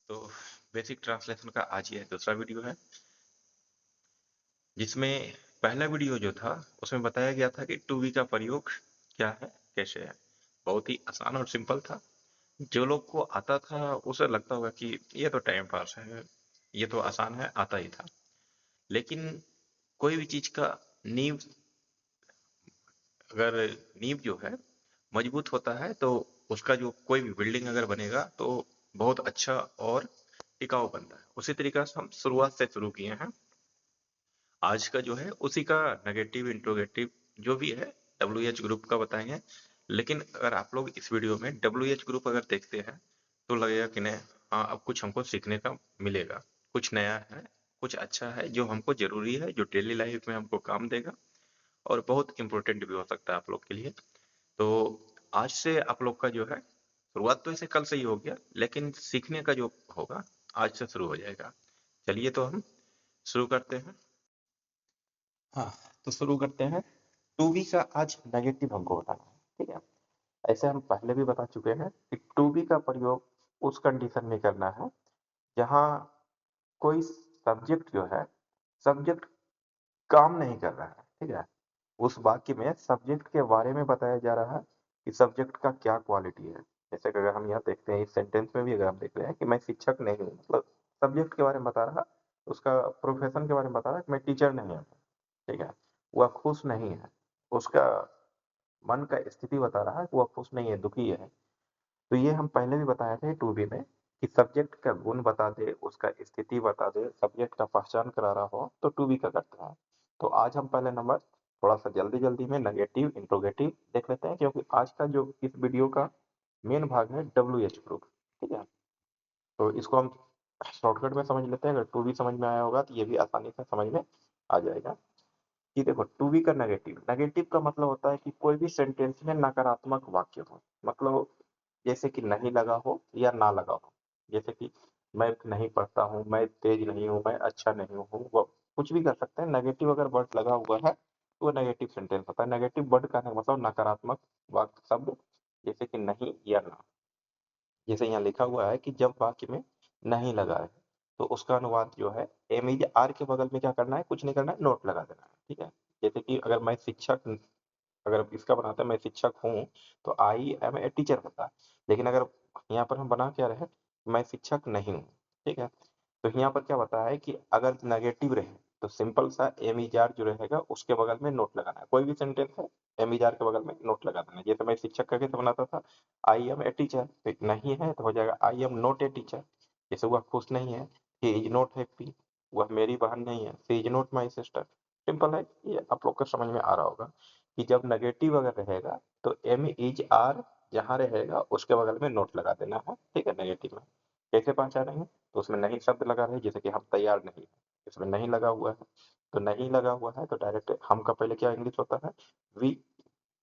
तो basic translation का आज ये दूसरा वीडियो है, जिसमें पहला वीडियो जो था उसमें बताया गया था कि टू बी का प्रयोग क्या है, कैसे है। बहुत ही आसान और सिंपल था। जो लोग को आता था उसे लगता होगा कि ये तो टाइम पास है, ये तो आसान है, आता ही था। लेकिन कोई भी चीज का नींव, अगर नींव जो है मजबूत होता है तो उसका जो कोई भी बिल्डिंग अगर बनेगा तो बहुत अच्छा और टिकाऊ बनता है। उसी तरीके से हम शुरुआत से शुरू किए हैं। आज का जो है उसी का नेगेटिव इंट्रोगेटिव जो भी है डब्ल्यू एच ग्रुप का बताएंगे। लेकिन अगर आप लोग इस वीडियो में डब्ल्यू एच ग्रुप अगर देखते हैं तो लगेगा कि नहीं, हाँ अब कुछ हमको सीखने का मिलेगा, कुछ नया है, कुछ अच्छा है जो हमको जरूरी है, जो डेली लाइफ में हमको काम देगा और बहुत इंपॉर्टेंट भी हो सकता है आप लोग के लिए। तो आज से आप लोग का जो है शुरुआत तो ऐसे कल से ही हो गया, लेकिन सीखने का जो होगा आज से शुरू हो जाएगा। चलिए तो हम शुरू करते हैं। हाँ, तो शुरू करते हैं। टू बी का आज नेगेटिव हमको बताना है, ठीक है। ऐसे हम पहले भी बता चुके हैं कि टू बी का प्रयोग उस कंडीशन में करना है जहाँ कोई सब्जेक्ट जो है, सब्जेक्ट काम नहीं कर रहा है, ठीक है। उस वाक्य में सब्जेक्ट के बारे में बताया जा रहा है कि सब्जेक्ट का क्या क्वालिटी है। जैसे कि अगर हम यहाँ देखते हैं इस सेंटेंस में भी अगर हम देख रहे हैं कि मैं शिक्षक नहीं हूँ, मतलब सब्जेक्ट के बारे में बता रहा, उसका प्रोफेशन के बारे में बता रहा कि मैं टीचर नहीं हूँ, ठीक है। वह खुश नहीं है, उसका मन का स्थिति बता रहा है कि वह खुश नहीं है, दुखी है। तो ये हम पहले भी बताए थे टू बी में कि सब्जेक्ट का गुण बता दे, उसका स्थिति बता दे, सब्जेक्ट का पहचान करा रहा हो तो टू बी का करते हैं। तो आज हम पहले नंबर थोड़ा सा जल्दी जल्दी में नेगेटिव इंट्रोगेटिव देख लेते हैं, क्योंकि आज का जो इस वीडियो का मेन भाग है डब्ल्यू एच ग्रुप, ठीक है। तो इसको हम शॉर्टकट में समझ लेते हैं। अगर टू बी समझ में आया होगा तो ये भी आसानी से समझ में आ जाएगा। कि देखो टू बी का नेगेटिव, नेगेटिव का मतलब होता है कि कोई भी सेंटेंस में नकारात्मक वाक्य हो, मतलब जैसे कि नहीं लगा हो या ना लगा हो। जैसे कि मैं नहीं पढ़ता हूँ, मैं तेज नहीं हूँ, मैं अच्छा नहीं हूँ, वो कुछ भी कर सकते हैं। नेगेटिव अगर वर्ड लगा हुआ है तो वो नेगेटिव सेंटेंस होता है। नेगेटिव वर्ड का मतलब नकारात्मक वाक्य शब्द, जैसे कि नहीं या ना। जैसे यहाँ लिखा हुआ है कि जब वाक्य में नहीं लगा है तो उसका अनुवाद जो है एम इज आर के बगल में क्या करना है, कुछ नहीं करना है, नोट लगा देना है, ठीक है। जैसे कि अगर मैं शिक्षक, अगर इसका बनाते हैं मैं शिक्षक हूँ तो आई एम ए टीचर होता है। लेकिन अगर यहाँ पर हम बना क्या रहे, मैं शिक्षक नहीं हूँ, ठीक है। तो यहाँ पर क्या बताया है कि अगर नेगेटिव रहे तो सिंपल सा एम इज आर जो रहेगा उसके बगल में नोट लगाना है। कोई भी सेंटेंस है एम इज आर के बगल में नोट लगा देना है। जैसे मैं शिक्षक का कैसे बनाता था, आई एम ए टीचर, तो नहीं है तो हो जाएगा I am not a teacher. जैसे वह खुश नहीं है, ही इज नॉट हैप्पी, वह मेरी बहन नहीं है, she is not my sister. Simple है, ये आप लोग को समझ में आ रहा होगा कि जब नेगेटिव अगर रहेगा तो एम इज आर जहाँ रहेगा उसके बगल में नोट लगा देना है, ठीक है। नेगेटिव में कैसे पहचानेंगे, तो उसमें नहीं शब्द लगा रहे, जैसे कि हम तैयार नहीं है, इसमें नहीं लगा हुआ है। तो नहीं लगा हुआ है तो डायरेक्ट हम का पहले क्या इंग्लिश होता है, वी।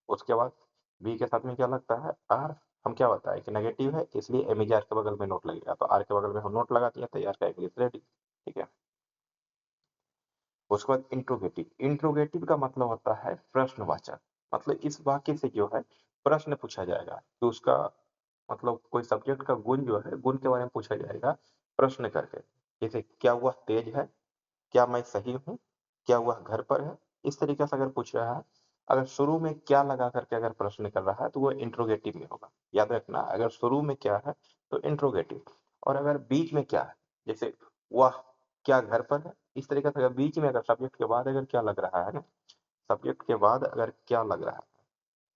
उसके बाद वी के साथ में क्या लगता है, आर। हम क्या बताए कि नेगेटिव है इसलिए एम इज आर के बगल में नोट लगेगा, तो आर के बगल में हम नोट लगा दिया, तैयार का इंग्लिश रेडी, ठीक है। उसके बाद इंट्रोगेटिव, इंट्रोगेटिव का मतलब होता है प्रश्नवाचक। मतलब इस वाक्य से जो है प्रश्न पूछा जाएगा कि उसका मतलब कोई सब्जेक्ट का गुण जो है, गुण के बारे में पूछा जाएगा प्रश्न करके। जैसे क्या वह तेज है, क्या मैं सही हूँ, क्या वह घर पर है, इस तरीके से अगर पूछ रहा है। अगर शुरू में क्या लगा करके अगर प्रश्न कर रहा है तो वो इंट्रोगेटिव में होगा। याद रखना, अगर शुरू में क्या है तो इंट्रोगेटिव, और अगर बीच में क्या है, जैसे वह क्या घर पर है, इस तरीके से अगर बीच में अगर सब्जेक्ट के बाद अगर क्या लग रहा है ना, सब्जेक्ट के बाद अगर क्या लग रहा है,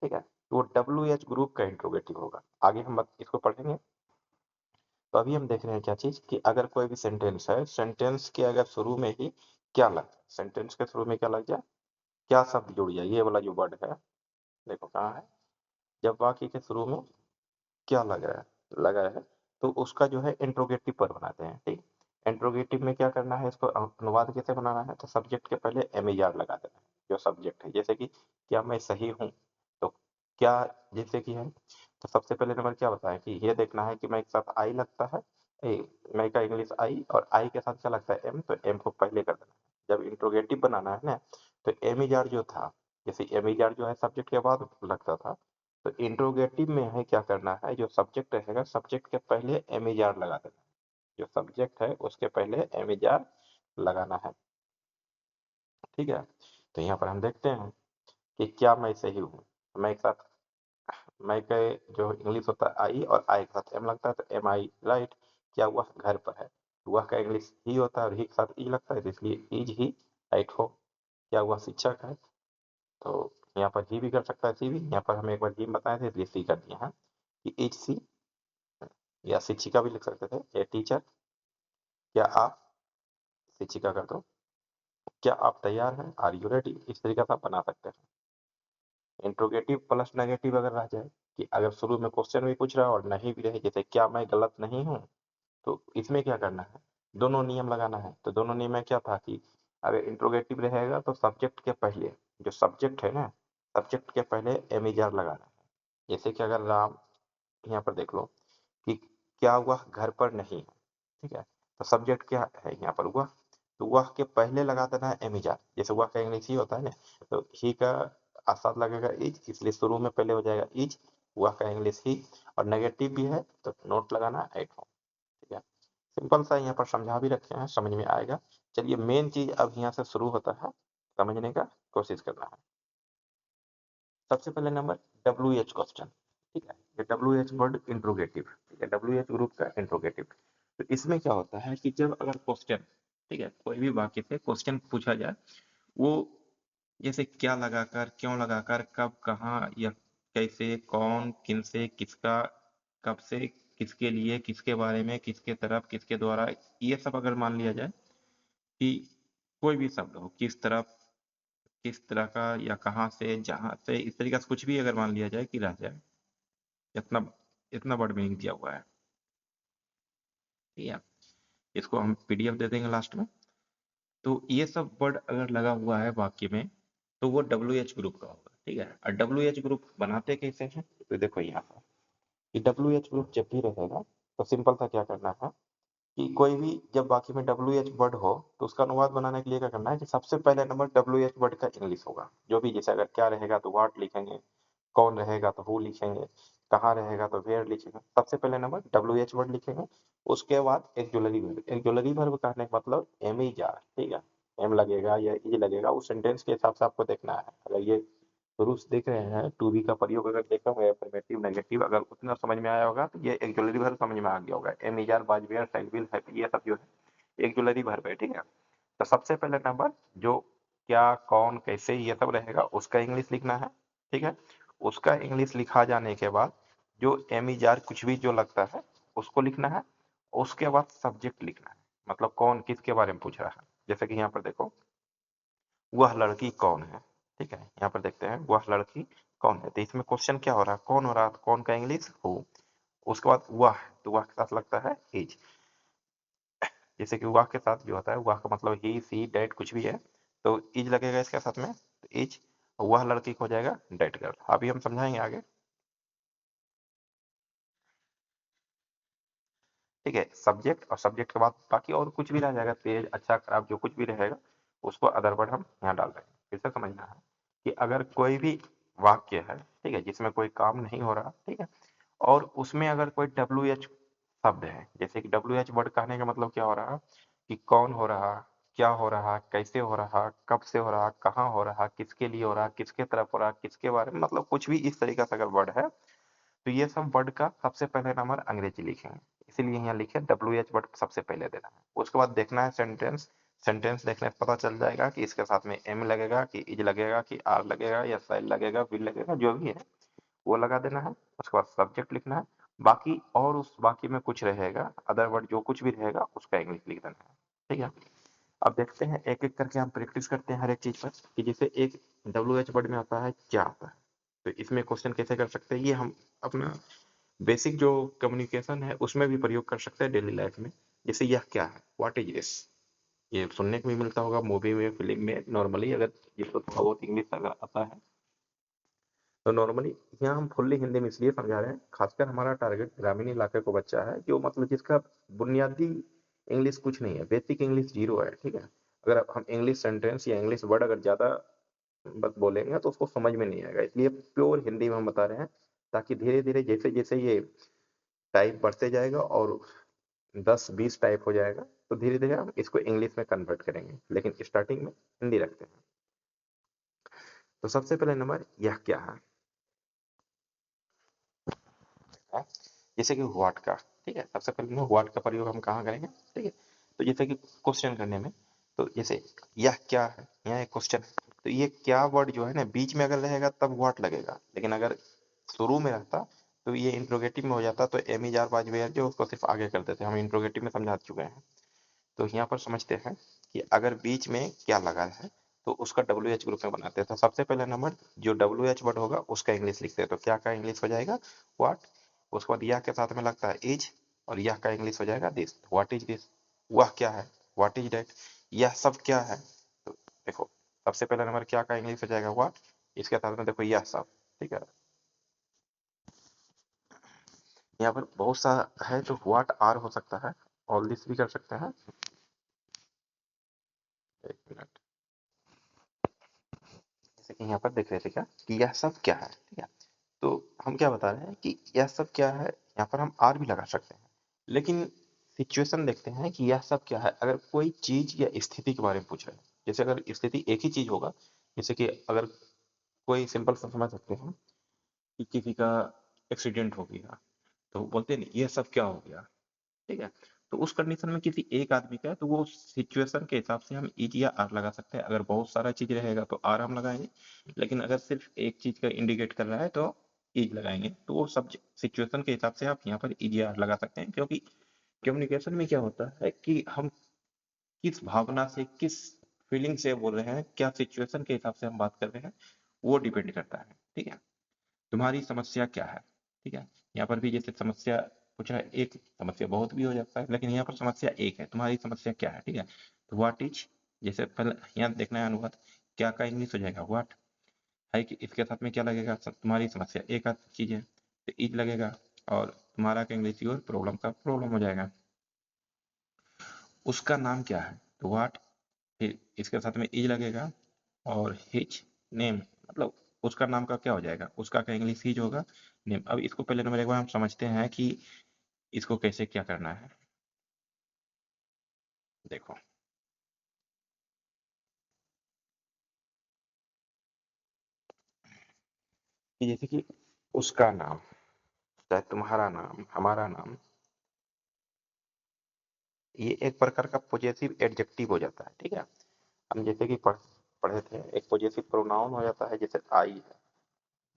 ठीक है, तो वो डब्ल्यू एच ग्रुप का इंट्रोगेटिव होगा। आगे हम इसको पढ़ेंगे। तो अभी हम देख रहे हैं क्या चीज कि अगर कोई भी सेंटेंस है, सेंटेंस के अगर शुरू में ही क्या लग जाए, सेंटेंस के शुरू में क्या लग जाए, क्या शब्द जुड़ जाए, ये वाला जो वर्ड है, देखो कहाँ है। जब वाक्य के शुरू में क्या लगा है तो उसका जो है इंट्रोगेटिव पर बनाते हैं, ठीक। इंट्रोगेटिव में क्या करना है, इसको अनुवाद कैसे बनाना है, तो सब्जेक्ट के पहले एम लगा देना है जो सब्जेक्ट है। जैसे कि क्या मैं सही हूँ, तो क्या जैसे कि है, तो सबसे पहले नंबर क्या बताया कि ये देखना है कि मैं एक साथ आई लगता है, मैं का इंग्लिश आई, और आई के साथ क्या लगता है एम, तो एम को पहले कर देना है। जब इंट्रोगेटिव बनाना है ना, तो एम जो था, जैसे एम जो है सब्जेक्ट के बाद लगता था, तो इंट्रोगेटिव में है क्या करना है, जो सब्जेक्ट रहेगा सब्जेक्ट के पहले एम लगा देना है। जो सब्जेक्ट है उसके पहले एम इज आर लगाना है। ठीक है, तो यहाँ पर हम देखते हैं कि क्या मैं सही हूँ। मैं एक साथ मैं के जो इंग्लिश होता है आई और आई के साथ एम लगता है तो एम आई राइट। क्या हुआ घर पर है, वह का इंग्लिश ही होता है और ही के साथ ई लगता है तो इसलिए इज ही राइट हो। क्या हुआ शिक्षक है तो यहाँ पर ही भी कर सकता है सी भी, यहाँ पर हम एक बार ही बताए थे इसलिए सी कर दिए हैं कि इज सी, या शिक्षिका भी लिख सकते थे ए टीचर। क्या आप शिक्षिका कर दो। क्या आप तैयार हैं आर यू रेडी, इस तरीके से आप बना सकते हैं। इंट्रोगेटिव प्लस नेगेटिव अगर रह जाए कि अगर शुरू में क्वेश्चन भी पूछ रहा है और नहीं भी रहे, जैसे क्या मैं गलत नहीं हूँ, तो इसमें क्या करना है, दोनों नियम लगाना है। तो दोनों नियम में क्या था कि अगर इंट्रोगेटिव रहेगा तो सब्जेक्ट के पहले, जो सब्जेक्ट है ना, सब्जेक्ट के पहले एमिजार लगाना है। जैसे कि अगर राम, यहाँ पर देख लो कि क्या वह घर पर नहीं है, ठीक है, तो सब्जेक्ट क्या है यहाँ पर वह, तो वह के पहले लगा देना है एमिजार। जैसे वह का इंग्लिश ही होता है ना, तो ही का साथ लगेगा इज, इसलिए शुरू में पहले हो जाएगा इज, वह का इंग्लिश ही, और नेगेटिव भी है तो नोट लगाना एट हो। ठीक है, सिंपल सा यहाँ पर समझा भी रखे हैं, समझ में आएगा। चलिए मेन चीज अब यहाँ से शुरू होता है, समझने का कोशिश करना है। सबसे पहले नंबर डब्ल्यू एच क्वेश्चन। ठीक है, ये डब्ल्यू एच वर्ड इंट्रोगेटिव, ठीक है, डब्ल्यू एच ग्रुप का इंट्रोगेटिव। तो इसमें क्या होता है कि जब अगर क्वेश्चन, ठीक है, कोई भी वाक्य से क्वेश्चन पूछा जाए, वो जैसे क्या लगाकर, क्यों लगाकर, कब, कहाँ या कैसे, कौन, किन से, किसका, कब से, किसके लिए, किसके बारे में, किसके तरफ, किसके द्वारा, ये सब अगर मान लिया जाए कि कोई भी शब्द हो, किस तरफ, किस तरह का, या कहाँ से, जहाँ से, इस तरीके से कुछ भी अगर मान लिया जाए कि रह जाए, इतना इतना वर्ड मीनिंग दिया हुआ है। ठीक है, इसको हम पीडीएफ दे देंगे लास्ट में। तो ये सब वर्ड अगर लगा हुआ है वाक्य में तो वो डब्ल्यू एच ग्रुप का होगा। ठीक है, और डब्ल्यू एच ग्रुप बनाते कैसे हैं, तो देखो यहाँ पर कि डब्ल्यू एच ग्रुप जब भी रहेगा तो सिंपल सा क्या करना है कि कोई भी जब वाक्य में डब्ल्यू एच वर्ड हो तो उसका अनुवाद बनाने के लिए क्या करना है कि सबसे पहले नंबर डब्ल्यू एच वर्ड का इंग्लिश होगा। जो भी, जैसे अगर क्या रहेगा तो व्हाट लिखेंगे, कौन रहेगा तो हु लिखेंगे, कहाँ रहेगा तो वेयर लिखेंगे। सबसे पहले नंबर डब्ल्यू एच वर्ड लिखेंगे, उसके बाद एक्जुलरी वर्ब। एक्जुलरी वर्ब कहने का मतलब एम ई जार, ठीक है, एम लगेगा या ई लगेगा, उस सेंटेंस के हिसाब से आपको देखना है। अगर ये शुरू से देख रहे हैं टू बी का प्रयोग अगर देखा होगा, अफर्मेटिव नेगेटिव, अगर उतना समझ में आया होगा तो ये एक्जुलरी वर्ब समझ में आ गया होगा। Am is are, was, were, shall, will, happy, ये सब जो है एक्जुलरी वर्ब है। ठीक है, तो सबसे पहले नंबर जो क्या, कौन, कैसे, ये सब रहेगा उसका इंग्लिश लिखना है। ठीक है, उसका इंग्लिश लिखा जाने के बाद जो एमिजार कुछ भी जो लगता है उसको लिखना है। उसके बाद सब्जेक्ट लिखना है, मतलब कौन किसके बारे में पूछ रहा है। जैसे कि यहाँ पर देखो वह लड़की कौन है। ठीक है, यहाँ पर देखते हैं वह लड़की कौन है, तो इसमें क्वेश्चन क्या हो रहा है, कौन हो रहा है, तो कौन का इंग्लिश हो। उसके बाद वह, तो वह के साथ लगता है इज। जैसे कि वह के साथ जो होता है, वह का मतलब ही, सी, डेट कुछ भी है तो इज लगेगा इसके साथ में, तो इज। वह लड़की को हो जाएगा डेट गर्ल। अभी हम समझाएंगे आगे। ठीक है, सब्जेक्ट, और सब्जेक्ट के बाद बाकी और कुछ भी रह जाएगा, तेज, अच्छा, खराब, जो कुछ भी रहेगा उसको अदर वर्ड हम यहाँ डाल देंगे। फिर से समझना है कि अगर कोई भी वाक्य है, ठीक है, जिसमें कोई काम नहीं हो रहा, ठीक है, और उसमें अगर कोई डब्ल्यू एच शब्द है, जैसे कि डब्ल्यू एच वर्ड कहने का मतलब क्या हो रहा कि कौन हो रहा, क्या हो रहा, कैसे हो रहा, कब से हो रहा, कहाँ हो रहा, किसके लिए हो रहा, किसके तरफ हो रहा, किसके बारे में, मतलब कुछ भी इस तरीके से अगर वर्ड है तो ये सब वर्ड का सबसे पहले नंबर अंग्रेजी लिखेंगे। इसीलिए यहाँ लिखे डब्ल्यू एच वर्ड सबसे पहले देना है। उसके बाद देखना है सेंटेंस। सेंटेंस देखने से पता चल जाएगा कि इसके साथ में एम लगेगा कि इज लगेगा कि आर लगेगा या सेल लगेगा, विल लगेगा, जो भी है वो लगा देना है। उसके बाद सब्जेक्ट लिखना है। बाकी और उस बाकी में कुछ रहेगा अदर वर्ड, जो कुछ भी रहेगा उसका इंग्लिश लिख देना है। ठीक है, अब देखते हैं एक एक करके हम प्रैक्टिस करते हैं हर एक चीज पर कि जैसे एक डब्ल्यू एच वर्ड में आता है क्या आता है, तो इसमें क्वेश्चन कैसे कर सकते हैं, ये हम अपना बेसिक जो कम्युनिकेशन है उसमें भी प्रयोग कर सकते हैं डेली लाइफ में। जैसे यह क्या है, व्हाट इज दिस, ये सुनने को भी मिलता होगा मूवी में, फिल्म में, नॉर्मली अगर जिसको थोड़ा बहुत इंग्लिश अगर आता है तो नॉर्मली यहाँ हम फुल्ली हिंदी में इसलिए समझा रहे हैं, खासकर हमारा टारगेट ग्रामीण इलाके को बच्चा है जो मतलब जिसका बुनियादी इंग्लिश कुछ नहीं है, बेसिक इंग्लिश जीरो है। ठीक है, अगर हम इंग्लिश सेंटेंस या इंग्लिश वर्ड अगर ज्यादा बस बोलेंगे तो उसको समझ में नहीं आएगा, इसलिए प्योर हिंदी में हम बता रहे हैं ताकि धीरे धीरे जैसे जैसे ये टाइम बढ़ते जाएगा और 10-20 टाइप हो जाएगा, तो धीरे-धीरे हम इसको इंग्लिश में कन्वर्ट करेंगे, लेकिन स्टार्टिंग में हिंदी रखते हैं। तो सबसे पहले नंबर यह क्या है? है, जैसे कि व्हाट का, ठीक है? सबसे पहले ना व्हाट का प्रयोग हम कहाँ करेंगे, ठीक है? तो जैसे कि क्वेश्चन करने में, तो जैसे यह क्या है? यहाँ एक क्वेश्चन है, तो ये क्या वर्ड जो है ना बीच में अगर रहेगा तब व्हाट लगेगा, लेकिन अगर शुरू में रहता तो ये इंट्रोगेटिव में हो जाता, तो am is are was were जो उसको सिर्फ आगे कर देते हैं, हम इंट्रोगेटिव में समझा चुके हैं। तो यहाँ पर समझते हैं कि अगर बीच में क्या लगा है तो उसका डब्ल्यू एच ग्रुप में बनाते हैं। तो सबसे पहला नंबर जो डब्ल्यू एच वर्ड होगा उसका इंग्लिश लिखते हैं, तो क्या का इंग्लिश हो जाएगा? व्हाट। उसके बाद यह के साथ में लगता है इज, और यह का इंग्लिश हो जाएगा दिस, व्हाट इज दिस। वह क्या है? What is that. यह सब क्या है? तो देखो सबसे पहला नंबर क्या का इंग्लिश हो जाएगा? व्हाट। इसके साथ में देखो यह सब, ठीक है? यहाँ पर बहुत सा है, तो व्हाट आर हो सकता है, ऑल दिस भी कर सकते हैं। एक मिनट, जैसे कि यहाँ पर देख रहे थे क्या कि यह सब क्या है, ठीक है? तो हम क्या बता रहे हैं कि यह सब क्या है, यहाँ पर हम आर भी लगा सकते हैं, लेकिन सिचुएशन देखते हैं कि यह सब क्या है। अगर कोई चीज या स्थिति के बारे में पूछ रहे हैं, जैसे अगर स्थिति एक ही चीज होगा, जैसे कि अगर कोई सिंपल सा समझ सकते हैं कि किसी का एक्सीडेंट हो गया, तो बोलते हैं ये सब क्या हो गया, ठीक है? तो उस कंडीशन में किसी एक आदमी का है, तो वो सिचुएशन के हिसाब से हम इज या आर लगा सकते हैं। अगर बहुत सारा चीज रहेगा तो आर हम लगाएंगे, लेकिन अगर सिर्फ एक चीज का इंडिकेट कर रहा है तो इज लगाएंगे। तो वो सब सिचुएशन के हिसाब से आप यहाँ पर इज या आर लगा सकते हैं, क्योंकि कम्युनिकेशन में क्या होता है कि हम किस भावना से, किस फीलिंग से बोल रहे हैं, क्या सिचुएशन के हिसाब से हम बात कर रहे हैं, वो डिपेंड करता है, ठीक है? तुम्हारी समस्या क्या है, ठीक है? यहाँ पर भी जैसे समस्या पूछ रहा है, एक समस्या बहुत भी हो जाता है, लेकिन यहाँ पर समस्या एक है, तुम्हारी समस्या क्या है, ठीक है? तो व्हाट इज, जैसे पहले यहाँ देखना है अनुवाद, क्या का इंग्लिश हो जाएगा व्हाट है, कि इसके साथ में क्या लगेगा? तुम्हारी समस्या एक आध चीज है तो इज लगेगा, और तुम्हारा का इंग्लिश योर प्रॉब्लम का प्रॉब्लम हो जाएगा। उसका नाम क्या है? तो व्हाट, फिर इसके साथ में इज लगेगा, और हिच नेम, मतलब उसका नाम का क्या हो जाएगा? उसका का इंग्लिश हिज होगा, नेम। अब इसको पहले नंबर एक बार हम समझते हैं कि इसको कैसे क्या करना है। देखो कि जैसे कि उसका नाम, चाहे तुम्हारा नाम, हमारा नाम, ये एक प्रकार का पॉजिटिव एडजेक्टिव हो जाता है, ठीक है? हम जैसे कि पढ़े थे, एक पॉजिटिव प्रोनाउन हो जाता है, जैसे आई है,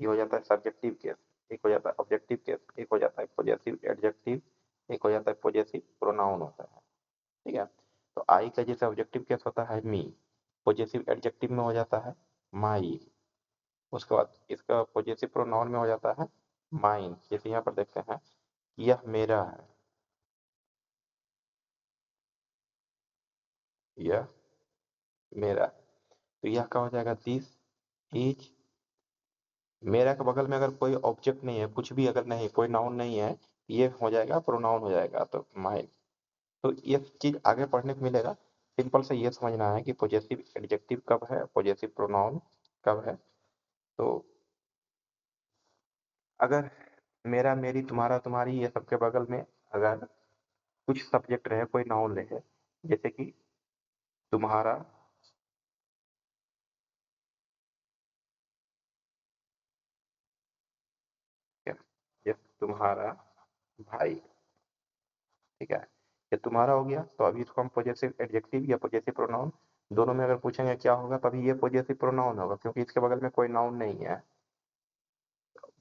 ये हो जाता है सब्जेक्टिव केस, एक हो जाता है ऑब्जेक्टिव केस, एक हो जाता है पॉजिटिव एडजेक्टिव, एक हो जाता है पॉजिटिव प्रोनाउन होता है, ठीक है? तो आई का जैसे ऑब्जेक्टिव केस होता है मी, पॉजिटिव एडजेक्टिव में हो जाता है माई, उसके बाद इसका पॉजिटिव प्रोनाउन में हो जाता है माइन। जैसे यहाँ पर देखते हैं यह मेरा है, यह मेरा है, तो यह क्या हो जाएगा? दिस इज, मेरा के बगल में अगर कोई ऑब्जेक्ट नहीं है, कुछ भी अगर नहीं, कोई नाउन नहीं है, ये हो जाएगा प्रोनाउन हो जाएगा, तो माइन। तो ये चीज आगे पढ़ने को मिलेगा। सिंपल से ये समझना है कि पॉजिटिव एडजेक्टिव कब है, पॉजिटिव प्रोनाउन कब है। तो अगर मेरा, मेरी, तुम्हारा, तुम्हारी, ये सबके बगल में अगर कुछ सब्जेक्ट रहे, कोई नाउन रहे, जैसे कि तुम्हारा, क्या, ये तुम्हारा भाई, ठीक है? ये तुम्हारा हो गया, तो अभी इसको हम पॉजिटिव एडजेक्टिव या पॉजिटिव प्रोनाउन दोनों में अगर पूछेंगे क्या होगा, तभी ये पॉजिटिव प्रोनाउन होगा, क्योंकि इसके बगल में कोई नाउन नहीं है,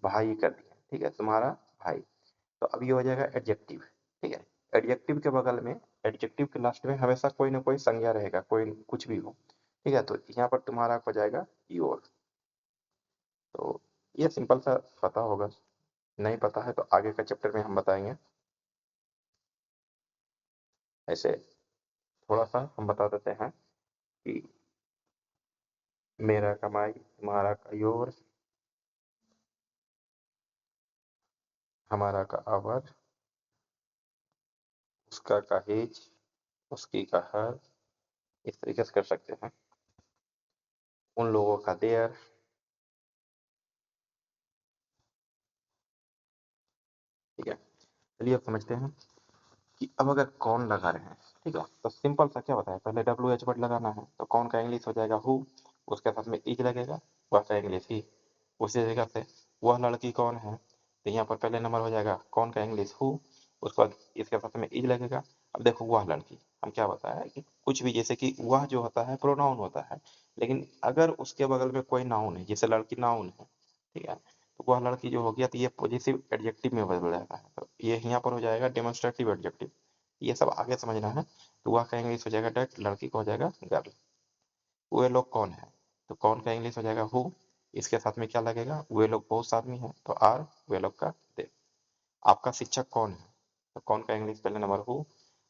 भाई कर दिया, ठीक है? तुम्हारा भाई। तो अब ये हो जाएगा एडजेक्टिव, ठीक है? एडजेक्टिव के बगल में, एडजेक्टिव के लास्ट में हमेशा कोई ना कोई संज्ञा रहेगा, कोई कुछ भी हो, ठीक है? तो यहाँ पर तुम्हारा हो जाएगा योर। तो ये सिंपल सा पता होगा, नहीं पता है तो आगे का चैप्टर में हम बताएंगे। ऐसे थोड़ा सा हम बता देते हैं कि मेरा कमाई, तुम्हारा का योर, हमारा का आवर, उसका का हिज, उसकी का हर, इस तरीके से कर सकते हैं। उन लोगों का देयर, ठीक है? चलिए अब समझते हैं कि अब अगर कौन लगा रहे हैं, ठीक है, तो सिंपल सा क्या बताया, पहले डब्ल्यू एच वर्ड लगाना है, तो कौन का इंग्लिश हो जाएगा हु, उसके साथ में इज लगेगा, वह का इंग्लिश ही। उसी जगह से वह लड़की कौन है, तो यहाँ पर पहले नंबर हो जाएगा कौन का इंग्लिश हु, उसके बाद इसके साथ में इज लगेगा। अब देखो वह लड़की, हम क्या बताया कि कुछ भी, जैसे कि वह जो होता है प्रोनाउन होता है, लेकिन अगर उसके बगल में कोई नाउन है, जैसे लड़की नाउन है, ठीक है, तो वह लड़की जो हो गया, तो ये पॉजिटिव एडजेक्टिव में बदल जाता है, तो ये यहाँ पर हो जाएगा डेमोन्स्ट्रेटिव एडजेक्टिव। ये सब आगे समझना है। तो वह का इंग्लिश हो जाएगा डेट, लड़की को हो जाएगा गर्ल। वे लोग कौन है, तो कौन का इंग्लिश हो जाएगा हु, इसके साथ में क्या लगेगा, वे लोग बहुत आदमी है, तो आर, वे लोग का दे। आपका शिक्षक कौन है, तो कौन का इंग्लिश पहले नंबर हु,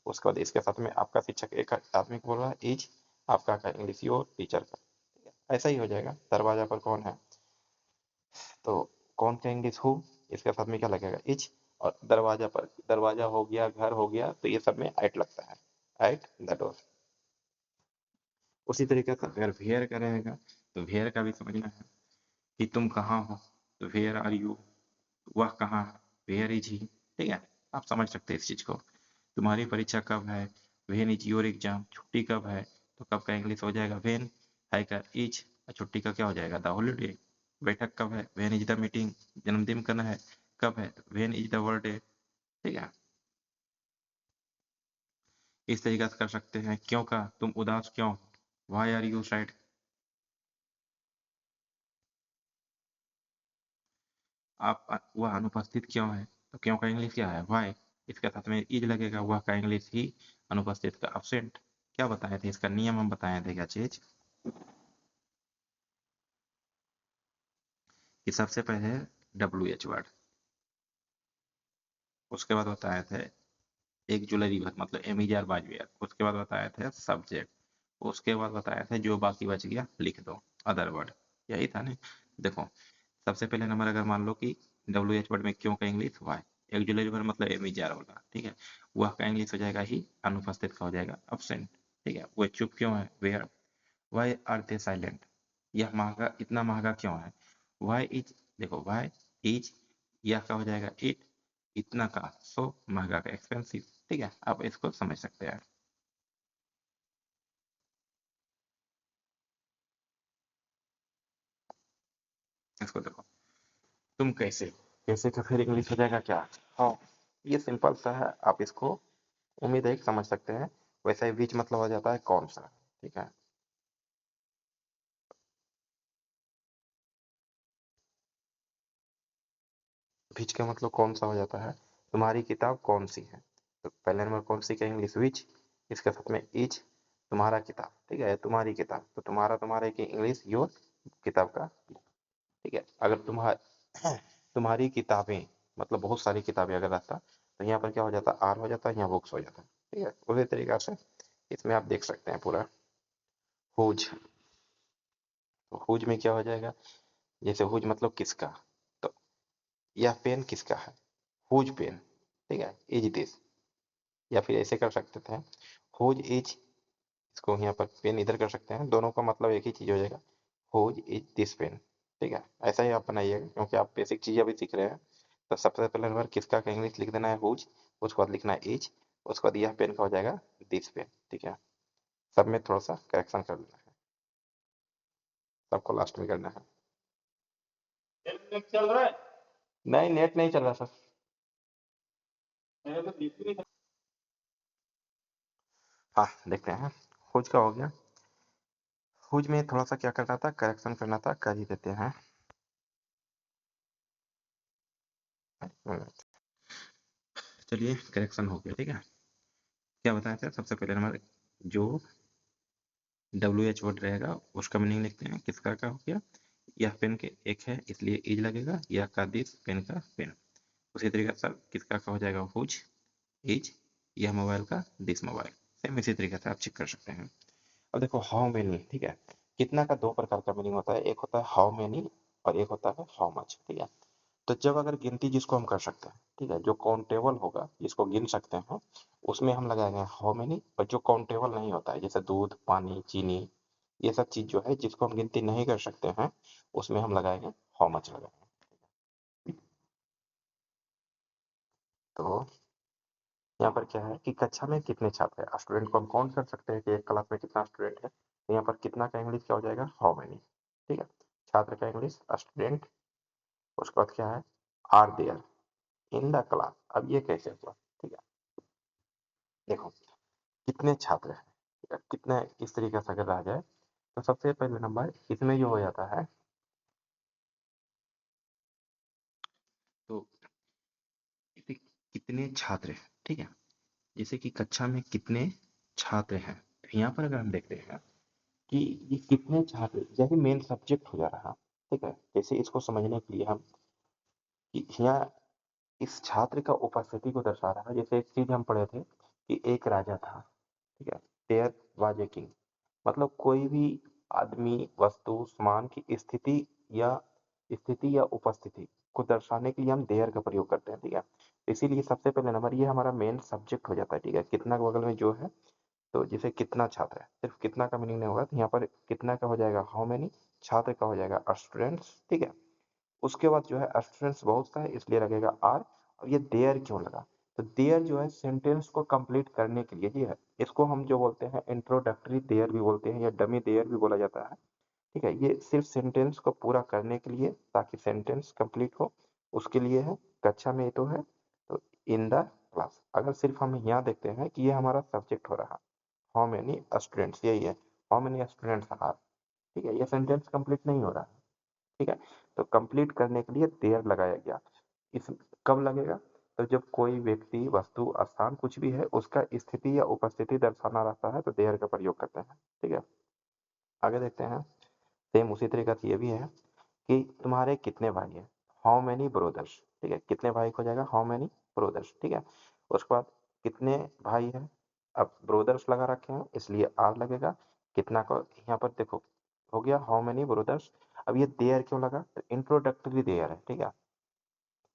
उसके बाद इसके साथ में आपका शिक्षक एक आदमी को बोल रहा है इज, आपका का इंग्लिश योर टीचर का, ऐसा ही हो जाएगा। दरवाजा पर कौन है, तो कौन का इंग्लिश हु, इसके साथ में क्या लगेगा इज, और दरवाजा पर, दरवाजा हो गया, घर हो गया, तो ये सब में एट लगता है, एट द डोर। उसी तरीके से अगर वेयर का रहेगा, तो वेयर का भी समझना है कि तुम कहाँ हो, तो वेयर आर यू, वह कहाँ है, वेयर इज ही, ठीक है, आप समझ सकते हैं इस चीज को। तुम्हारी परीक्षा कब है, वेन इज योर एग्जाम, छुट्टी कब है, तो कब का इंग्लिश हो जाएगा वेन, है का इज, और छुट्टी का क्या हो जाएगा द हॉलीडे। बैठक कब है, वेन इज द मीटिंग, जन्मदिन कब है, वेन इज द बर्थडे, ठीक है। इस तरीके से कर सकते हैं। क्यों का, तुम उदास क्यों, वाई आर यू सैड। आप वह अनुपस्थित क्यों है, तो क्यों का इंग्लिश क्या है वाई, इसके साथ में इज लगेगा, वह का इंग्लिश ही, अनुपस्थित का अब्सेंट। क्या बताए थे, इसका नियम हम बताए थे क्या चीज, कि सबसे पहले डब्ल्यू एच वर्ड, उसके बाद बताए थे एक जुलरी भर, मतलब एमिजार बाजवेयर, उसके बाद बताए थे सब्जेक्ट, उसके बाद बताए थे जो बाकी बच गया लिख दो, अदर वर्ड, यही था ना। देखो, सबसे पहले नंबर अगर मान लो कि डब्ल्यू एच वर्ड में क्यों का इंग्लिश वाई, एक जुलरी भर मतलब एमिजार होगा, ठीक है, वह का इंग्लिश हो जाएगा ही, अनुपस्थित का हो जाएगा अब्सेंट, ठीक है। वह चुप क्यों है, where, why are they silent, यह महंगा, इतना महंगा क्यों है, वाई इज, देखो वाई इज, यह का हो जाएगा इट, इतना का, सो महंगा का एक्सपेंसिव, ठीक है, आप इसको समझ सकते हैं। इसको देखो, तुम कैसे, कैसे का फिर इंग्लिश हो जाएगा क्या, हाँ, ये सिंपल सा है, आप इसको उम्मीद है कि समझ सकते हैं। वैसे ही विच मतलब हो जाता है कौन सा, ठीक है। विच का मतलब कौन सा हो जाता है, तुम्हारी किताब कौन सी है, तो पहले नंबर कौन सी का इंग्लिश विच, इसके साथ में इज, तुम्हारा किताब, ठीक है, तुम्हारी किताब, तो तुम्हारा, तुम्हारे की इंग्लिश योर, किताब का, ठीक है। अगर तुम्हारा तुम्हारी किताबें, मतलब बहुत सारी किताबें अगर रहता, तो यहाँ पर क्या हो जाता, आर हो जाता, यहाँ बुक्स हो जाता, ठीक है। उसी तरीका से इसमें आप देख सकते हैं पूरा हुज, तो हुज में क्या हो जाएगा, जैसे हुज मतलब किसका, तो यह पेन किसका है, हुज पेन, ठीक है, इज दिस, या फिर ऐसे कर सकते थे हुज इज, इसको यहाँ पर पेन इधर कर सकते हैं, दोनों का मतलब एक ही चीज हो जाएगा, हुज इज दिस पेन, ठीक है। ऐसा ही आप बनाइएगा, क्योंकि आप बेसिक चीज अभी सीख रहे हैं। तो सबसे पहले नंबर किसका का इंग्लिश लिख देना है हुज, उसके बाद लिखना है इज, उसके बाद यह पेन का हो जाएगा दिस पेन, ठीक है। सब में थोड़ा सा करेक्शन कर लेना है, सबको लास्ट में करना है। नेट चल रहा है, नहीं नेट नहीं चल रहा सर, मेरे तो डीपी नहीं। हाँ देखते हैं, हुज का हो गया। हुज में थोड़ा सा क्या करना था, करेक्शन करना था, कर ही देते हैं। चलिए करेक्शन हो गया, ठीक है। क्या बताया था, सबसे पहले नंबर जो डब्ल्यू एच वर्ड रहेगा उसका मीनिंग लिखते हैं, किसका का हो गया, यह पेन के एक है इसलिए इज लगेगा, यह का दिस, पेन का पेन। उसी तरीके से किसका का हो जाएगा हुज, इज, यह मोबाइल का दिस मोबाइल, सेम इसी तरीके से आप चेक कर सकते हैं। अब देखो हाउ मेनी, ठीक है, कितना का दो प्रकार का मीनिंग होता है, एक होता है हाउ मेनी और एक होता है हाउ मच, ठीक है। तो जब अगर गिनती जिसको हम कर सकते हैं, ठीक है, जो काउंटेबल होगा जिसको गिन सकते हैं, उसमें हम लगाएंगे हाउ मेनी, और जो काउंटेबल नहीं होता है जैसे दूध, पानी, चीनी, ये सब चीज जो है जिसको हम गिनती नहीं कर सकते हैं, उसमें हम लगाएंगे हाउ मच लगाएंगे। तो यहाँ पर क्या है कि कक्षा में कितने छात्र हैं, स्टूडेंट को हम काउंट कर सकते हैं कि एक क्लास में कितना स्टूडेंट है। तो यहाँ पर कितना का इंग्लिश क्या हो जाएगा, हाउ मेनी। ठीक है, छात्र का इंग्लिश स्टूडेंट, उसके बाद क्या है, are there in the class. अब ये कैसे हुआ, ठीक है, देखो कितने छात्र हैं, ठीक है, कितने इस तरीके से अगर रह जाए तो सबसे पहले नंबर इसमें जो हो जाता है, तो इसे कितने छात्र हैं, ठीक है, जैसे कि कक्षा में कितने छात्र हैं, तो यहाँ पर अगर हम देखते हैं कि ये कितने छात्र जैसे मेन सब्जेक्ट हो जा रहा, ठीक है, जैसे इसको समझने के लिए हम कि यहाँ इस छात्र का उपस्थिति को दर्शा रहा है। जैसे एक चीज हम पढ़े थे कि एक राजा था, ठीक है, देयर वाज ए किंग, मतलब कोई भी आदमी, वस्तु, सामान की स्थिति या उपस्थिति को दर्शाने के लिए हम देयर का प्रयोग करते हैं, ठीक है। इसीलिए सबसे पहले नंबर ये हमारा मेन सब्जेक्ट हो जाता है, ठीक है, कितना के बगल में जो है, तो जैसे कितना छात्र है, सिर्फ कितना का मीनिंग नहीं होगा, तो यहाँ पर कितना का हो जाएगा हाउ मेनी, छात्र का हो जाएगा स्टूडेंट्स, ठीक है। उसके बाद जो है स्टूडेंट्स बहुत सा है इसलिए लगेगा आर। और ये देयर क्यों लगा, तो देयर जो है सेंटेंस को कंप्लीट करने के लिए जी है, इसको हम जो बोलते हैं इंट्रोडक्टरी देयर भी बोलते हैं या डमी देयर भी बोला जाता है, ठीक है। ये सिर्फ सेंटेंस को पूरा करने के लिए, ताकि सेंटेंस कंप्लीट हो, उसके लिए है। कक्षा में ये तो है, तो इन द क्लास। अगर सिर्फ हम यहाँ देखते हैं कि ये हमारा सब्जेक्ट हो रहा, हाउ मेनी स्टूडेंट्स, यही है, हाउ मेनी स्टूडेंट्स आर, ठीक है, ये सेंटेंस कंप्लीट नहीं हो रहा है, ठीक है। तो कंप्लीट करने के लिए देयर लगाया गया। इस कब लगेगा, तो जब कोई व्यक्ति, वस्तु, स्थान कुछ भी है उसका स्थिति या उपस्थिति दर्शाना रहता है तो देयर का प्रयोग करते हैं, ठीक है। आगे देखते हैं, सेम उसी तरीके से ये भी है कि तुम्हारे कितने भाई हैं, हाउ मेनी ब्रोदर्स, ठीक है, कितने भाई को जाएगा हाउ मेनी ब्रोदर्स, ठीक है। उसके बाद कितने भाई हैं, अब ब्रोदर्स लगा रखे हैं इसलिए आर लगेगा, कितना को यहाँ पर देखो हो गया हाउ मेनी ब्रोदर्स। अब ये देयर क्यों लगा, तो इंट्रोडक्टरी देयर है, ठीक है।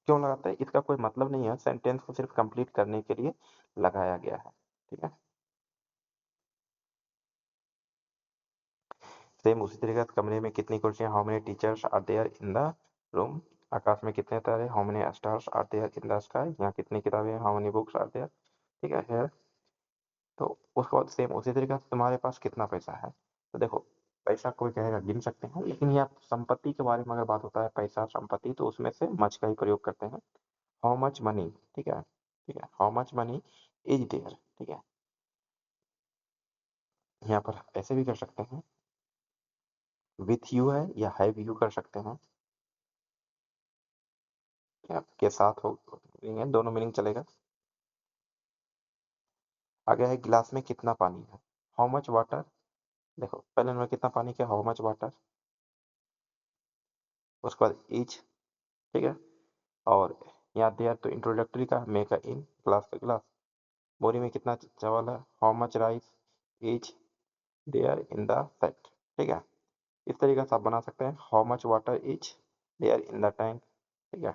क्यों लगाता है, इसका कोई मतलब नहीं है, सेंटेंस को सिर्फ कंप्लीट करने के लिए लगाया गया है, ठीक है। सेम उसी तरीके से कमरे में कितनी कुर्सियां, how many teachers are there in the room. आकाश में कितने तारे, how many stars are there in the sky. यहाँ कितनी किताबें हैं, how many books are there, ठीक है है। तो उसके बाद सेम उसी तरीके से तुम्हारे पास कितना पैसा है, तो देखो पैसा कोई कहेगा गिन सकते हैं, लेकिन यहाँ संपत्ति के बारे में अगर बात होता है, पैसा संपत्ति, तो उसमें से मच का ही प्रयोग करते हैं, हाउ मच मनी, ठीक है, ठीक है, how much money is there, ठीक है। यहाँ पर ऐसे भी कर सकते हैं, विथ यू है या हैव यू कर सकते हैं, या के साथ हो, दोनों मीनिंग चलेगा। आगे है गिलास में कितना पानी है, हाउ मच वाटर, देखो पहले नंबर कितना पानी क्या, हाउ मच वाटर, उसके बाद इच, ठीक है। और यहाँ देयर तो इंट्रोडक्टरी का, मेक अ इन, ग्लास का गिलास। बोरी में कितना चावल है, how much rice is there in the set, ठीक है। इस तरीके से आप बना सकते हैं, how much water is there in the tank, ठीक है।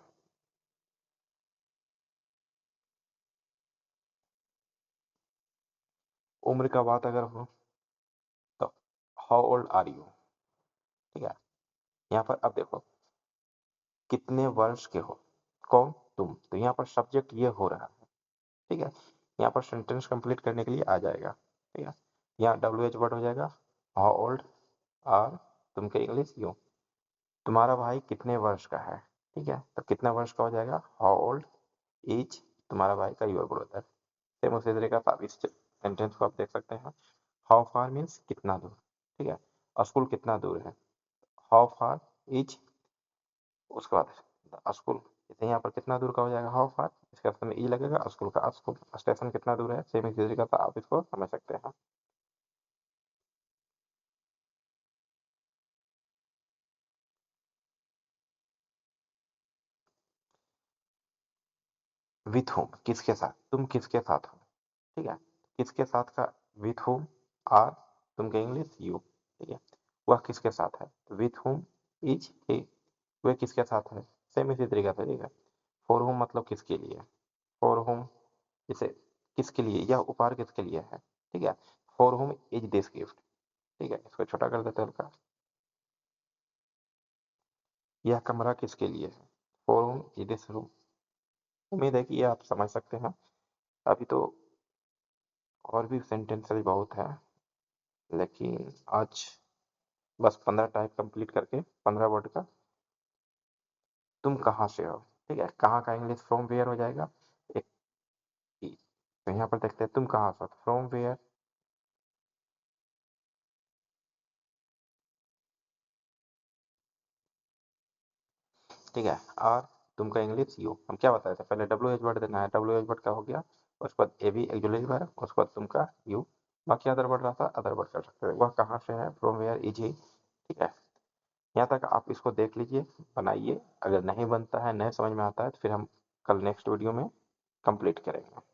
उम्र का बात अगर हो तो हाउ ओल्ड आर यू, ठीक है। यहाँ पर अब देखो कितने वर्ष के हो, कौन, तुम, तो यहाँ पर सब्जेक्ट ये हो रहा है, ठीक है। यहाँ पर सेंटेंस कंप्लीट करने के लिए आ जाएगा, ठीक है। यहाँ डब्ल्यू एच वर्ड हो जाएगा, हाउ ओल्ड आर, तुम के इंग्लिश यू, तुम्हारा भाई कितने वर्ष का है, ठीक है, तो कितना वर्ष का हो जाएगा, हाउ ओल्ड इज तुम्हारा भाई का योर ब्रदर। सेम उसी तरीके का आप इस सेंटेंस को आप देख सकते हैं, हाउ फार मीन्स कितना दूर, ठीक है, स्कूल कितना दूर है, हाउ फार इज, उसके बाद स्कूल, जैसे यहाँ पर कितना दूर का हो जाएगा हाउ फार, इसके अर्थ में ई लगेगा, स्कूल का स्कूल, स्टेशन कितना दूर है, सेम इसी तरीके से आप इसको समझ सकते हैं। विथ होम, किसके साथ, तुम किसके साथ हो, ठीक है, किसके साथ का विथ होम, आर, तुम के इंग्लिश यू, ठीक है। वह किसके साथ है, विथ होम इज ही, वह किसके साथ है, सेम इसी तरीके से, ठीक है। फॉर होम मतलब किसके लिए, फॉर होम, जैसे किसके लिए, यह उपहार किसके लिए है, ठीक है, for home is this gift, ठीक है, इसको छोटा कर देते हैं हल्का, यह कमरा किसके लिए है, for home is this room. उम्मीद है कि ये आप समझ सकते हैं। अभी तो और भी सेंटेंसेस बहुत हैं, लेकिन आज बस 15 टाइप कंप्लीट करके 15 वर्ड का तुम कहाँ से हो, ठीक है। कहाँ का इंग्लिश फ्रॉम वेयर हो जाएगा। एक तो यहाँ पर देखते हैं तुम कहाँ से हो, फ्रॉम वेयर। ठीक है। और तुम का इंग्लिश यू, हम क्या बताए थे पहले, डब्ल्यू एच वर्ड देना है, डब्ल्यू एच वर्ड का हो गया। उसके बाद ए बी एक्जुलेटरी वर्ब, उसके बाद तुम का यू। बाकी अदर वर्ड रहा था, अदर वर्ड कर सकते हैं। वह कहाँ से है, फ्रॉम वेयर इज ही, ठीक है। यहाँ तक आप इसको देख लीजिए, बनाइए। अगर नहीं बनता है, नहीं समझ में आता है, तो फिर हम कल नेक्स्ट वीडियो में कंप्लीट करेंगे।